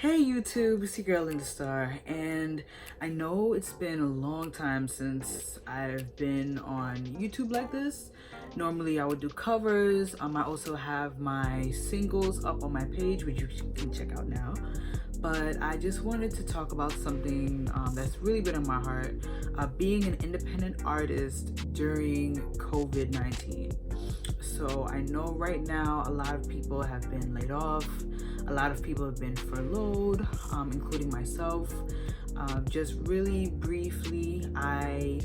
Hey YouTube, it's your girl Linda Star, and I know it's been a long time since I've been on YouTube like this. Normally I would do covers. I also have my singles up on my page, which you can check out now. But I just wanted to talk about something that's really been on my heart, being an independent artist during COVID-19. So I know right now a lot of people have been laid off. A lot of people have been furloughed, including myself. Just really briefly, I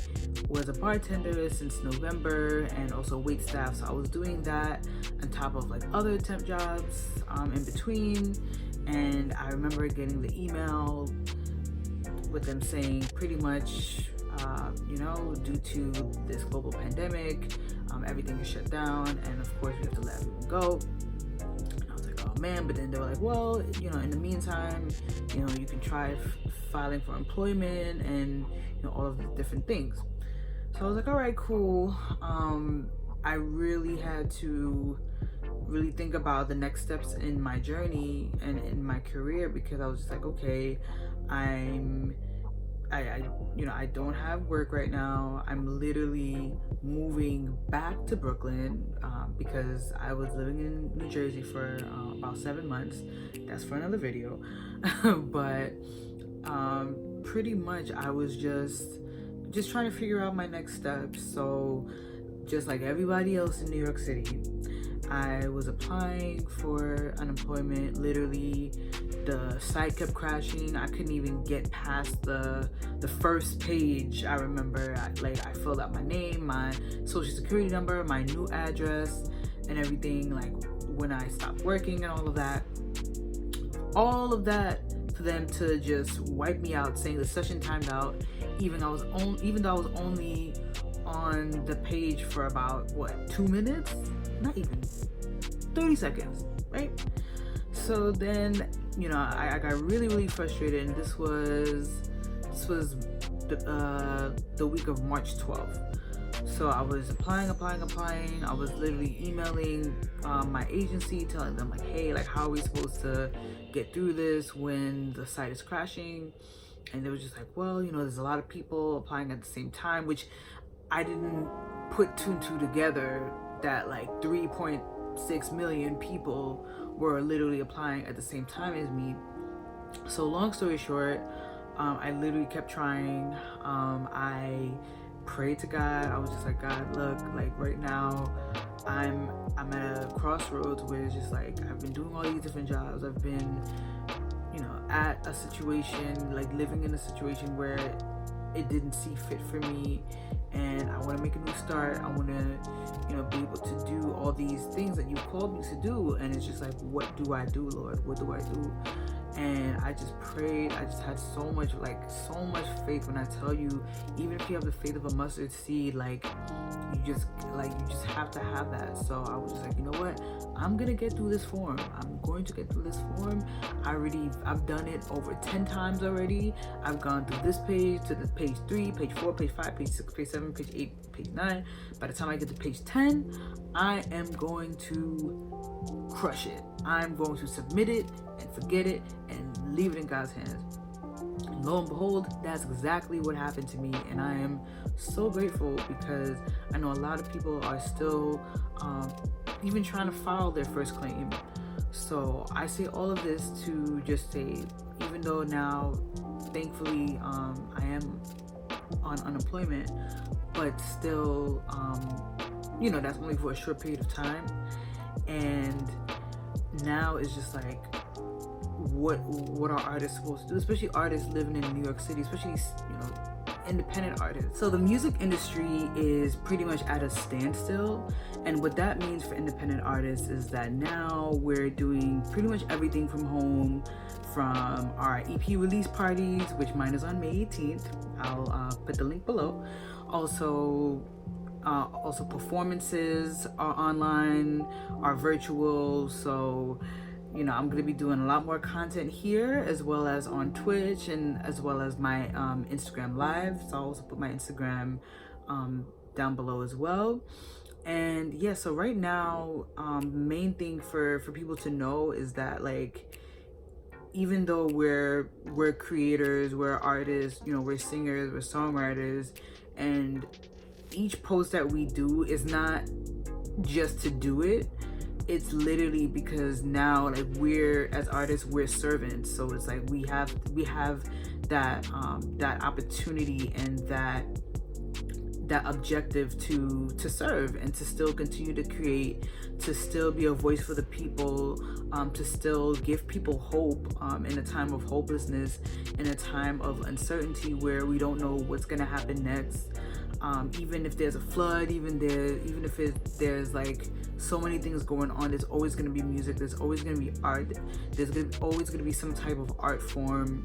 was a bartender since November and also wait staff. So I was doing that on top of like other temp jobs in between. And I remember getting the email with them saying pretty much, due to this global pandemic, everything is shut down. And of course, we have to let everyone go. Oh man, but then they were like, well, in the meantime, you can try filing for employment and all of the different things. So I was like, all right, cool. I really had to really think about the next steps in my journey and in my career, because I was just like, okay, I don't have work right now. I'm literally moving back to Brooklyn because I was living in New Jersey for about 7 months. That's for another video. But pretty much I was just trying to figure out my next steps. So just like everybody else in New York City, I was applying for unemployment. Literally, the site kept crashing. I couldn't even get past the first page. I remember I filled out my name, my social security number, my new address, and everything, like when I stopped working and all of that. All of that for them to just wipe me out, saying the session timed out, even though I was only on the page for about 2 minutes? Not even 30 seconds, right? So then, I got really frustrated, and this was the week of March 12th. So I was applying. I was literally emailing my agency, telling them like, hey, like, how are we supposed to get through this when the site is crashing? And they were just like, well, there's a lot of people applying at the same time, which I didn't put two and two together, that like 3.6 million people were literally applying at the same time as me. So long story short, I literally kept trying. I prayed to God. I was just like, God, look, like right now I'm at a crossroads where it's just like, I've been doing all these different jobs. I've been at a situation, like living in a situation where it didn't see fit for me, and I want to make a new start. I want to be able to do all these things that you called me to do. And it's just like, what do I do, Lord? What do I do? And I just prayed. I just had so much faith. When I tell you, even if you have the faith of a mustard seed, you just have to have that. So I was just like, you know what? I'm gonna get through this form. I'm going to get through this form. I've done it over 10 times already. I've gone through this page to the page 3, page 4, page 5, page 6, page 7, page 8, page 9. By the time I get to page 10, I am going to crush it. I'm going to submit it and forget it and leave it in God's hands. And lo and behold, that's exactly what happened to me, and I am so grateful, because I know a lot of people are still even trying to file their first claim. So I say all of this to just say, even though now, thankfully, I am on unemployment, but still, that's only for a short period of time. And now it's just like, what are artists supposed to do, especially artists living in New York City, especially independent artists. So the music industry is pretty much at a standstill, and what that means for independent artists is that now we're doing pretty much everything from home, from our EP release parties, which mine is on May 18th. I'll put the link below. Also performances are online, are virtual. So I'm going to be doing a lot more content here, as well as on Twitch, and as well as my Instagram live. So I'll also put my Instagram down below as well. And yeah, so right now, main thing for people to know is that, like, even though we're creators, we're artists, you know, we're singers, we're songwriters, and each post that we do is not just to do it. It's literally because now, like, we're, as artists, we're servants. So it's like we have that that opportunity and that objective to serve and to still continue to create, to still be a voice for the people, to still give people hope in a time of hopelessness, in a time of uncertainty where we don't know what's gonna happen next. Even if there's a flood, even if there's like so many things going on, there's always gonna be music, there's always gonna be art, always gonna be some type of art form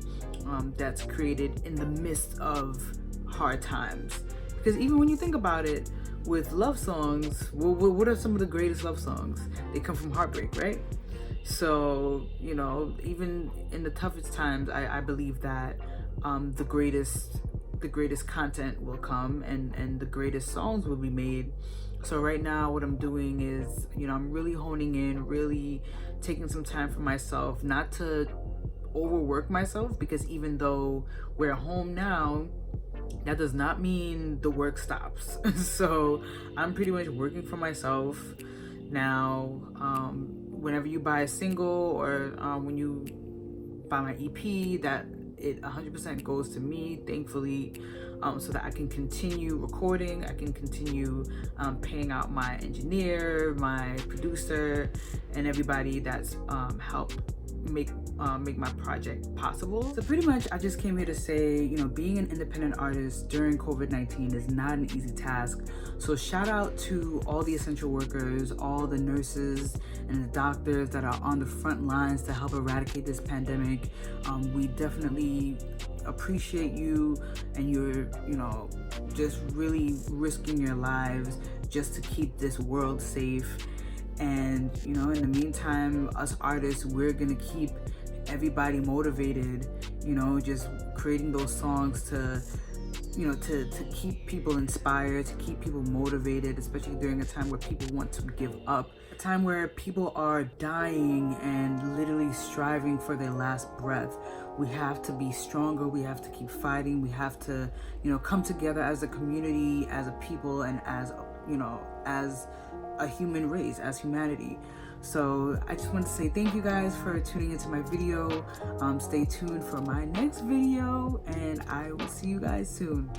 that's created in the midst of hard times. Because even when you think about it, with love songs, what are some of the greatest love songs? They come from heartbreak, right? So, you know, even in the toughest times, I believe that the greatest content will come, and the greatest songs will be made. So right now what I'm doing is, you know, I'm really honing in, really taking some time for myself, not to overwork myself, because even though we're home now, that does not mean the work stops. So I'm pretty much working for myself now. Whenever you buy a single, or when you buy my EP, that it 100% goes to me, thankfully, so that I can continue recording, I can continue paying out my engineer, my producer, and everybody that's helped make my project possible. So pretty much I just came here to say, you know, being an independent artist during COVID-19 is not an easy task. So shout out to all the essential workers, all the nurses and the doctors that are on the front lines to help eradicate this pandemic. We definitely appreciate you, and you're, you know, just really risking your lives just to keep this world safe. And, you know, in the meantime, us artists, we're gonna keep everybody motivated, you know, just creating those songs to, you know, to keep people inspired, to keep people motivated, especially during a time where people want to give up, a time where people are dying and literally striving for their last breath. We have to be stronger, we have to keep fighting, we have to, you know, come together as a community, as a people, and as, you know, as a human race, as humanity. So I just want to say thank you guys for tuning into my video. Stay tuned for my next video, and I will see you guys soon.